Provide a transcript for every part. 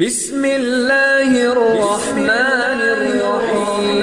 بسم اللہ الرحمن الرحیم۔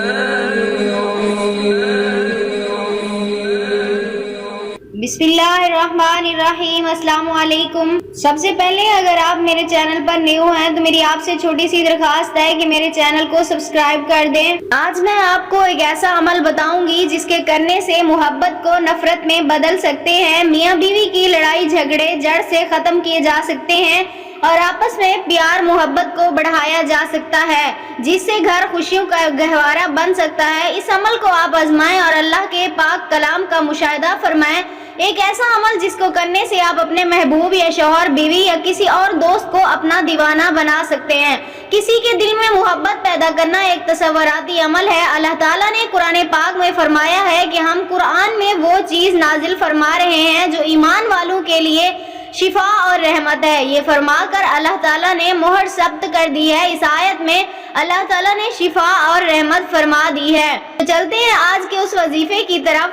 بسم اللہ الرحمن الرحیم۔ السلام علیکم۔ سب سے پہلے اگر آپ میرے چینل پر نیو ہیں تو میری آپ سے چھوٹی سی درخواست ہے کہ میرے چینل کو سبسکرائب کر دیں۔ آج میں آپ کو ایک ایسا عمل بتاؤں گی جس کے کرنے سے محبت کو نفرت میں بدل سکتے ہیں، میاں بیوی کی لڑائی جھگڑے جڑ سے ختم کیے جا سکتے ہیں اور آپس میں پیار محبت کو بڑھایا جا سکتا ہے، جس سے گھر خوشیوں کا گہوارہ بن سکتا ہے۔ اس عمل کو آپ آزمائیں اور اللہ کے پاک کلام کا مشاہدہ فرمائیں۔ ایک ایسا عمل جس کو کرنے سے آپ اپنے محبوب یا شوہر، بیوی یا کسی اور دوست کو اپنا دیوانہ بنا سکتے ہیں۔ کسی کے دل میں محبت پیدا کرنا ایک تصوراتی عمل ہے۔ اللہ تعالیٰ نے قرآن پاک میں فرمایا ہے کہ ہم قرآن میں وہ چیز نازل فرما رہے ہیں جو ایمان والوں کے لیے شفا اور رحمت ہے۔ یہ فرما کر اللہ تعالیٰ نے مہر ثبت کر دی ہے۔ اس آیت میں اللہ تعالیٰ نے شفا اور رحمت فرما دی ہے۔ تو چلتے ہیں آج کے اس وظیفے کی طرف،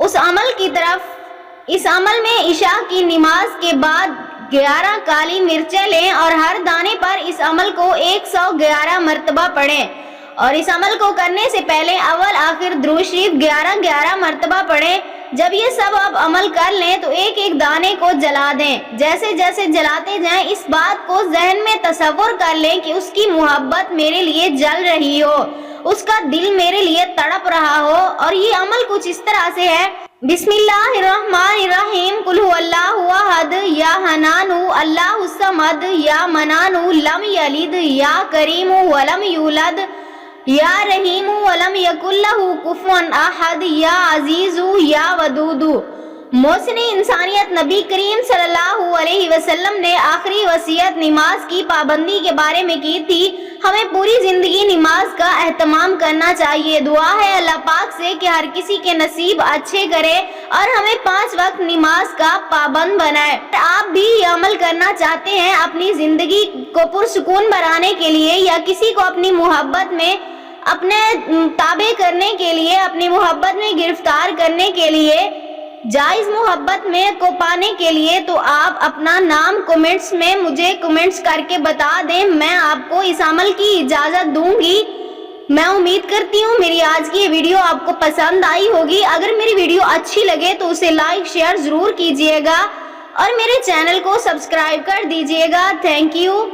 اس عمل کی طرف۔ اس عمل میں عشاء کی نماز کے بعد 11 کالی مرچیں لیں اور ہر دانے پر اس عمل کو 111 مرتبہ پڑھیں، اور اس عمل کو کرنے سے پہلے اول آخر درود شریف 11 مرتبہ پڑھیں۔ جب یہ سب آپ عمل کر لیں تو ایک ایک دانے کو جلا دیں۔ جیسے جیسے جلاتے جائیں اس بات کو ذہن میں تصور کر لیں کہ اس کی محبت میرے لیے جل رہی ہو، اس کا دل میرے لیے تڑپ رہا ہو۔ اور یہ عمل کچھ اس طرح سے ہے: بسم اللہ الرحمن الرحیم، قل هو اللہ احد یا حنان اللہ الصمد یا منان لم یلد یا کریم ولم یولد یا رحیم ولم یکن لہ کفوا احد یا عزیز یا ودود۔ محسن انسانیت نبی کریم صلی اللہ علیہ وسلم نے آخری وصیت نماز کی پابندی کے بارے میں کی تھی۔ ہمیں پوری زندگی نماز کا اہتمام کرنا چاہیے۔ دعا ہے اللہ پاک سے کہ ہر کسی کے نصیب اچھے کرے اور ہمیں 5 وقت نماز کا پابند بنائے۔ آپ بھی یہ عمل کرنا چاہتے ہیں اپنی زندگی کو پرسکون بنانے کے لیے، یا کسی کو اپنی محبت میں اپنے تابع کرنے کے لیے، اپنی محبت میں گرفتار کرنے کے لیے، جائز محبت میں کو پانے کے لیے، تو آپ اپنا نام کمنٹس میں مجھے کمنٹس کر کے بتا دیں۔ میں آپ کو اس عمل کی اجازت دوں گی۔ میں امید کرتی ہوں میری آج کی یہ ویڈیو آپ کو پسند آئی ہوگی۔ اگر میری ویڈیو اچھی لگے تو اسے لائک شیئر ضرور کیجیے گا اور میرے چینل کو سبسکرائب کر دیجیے گا۔ Thank you.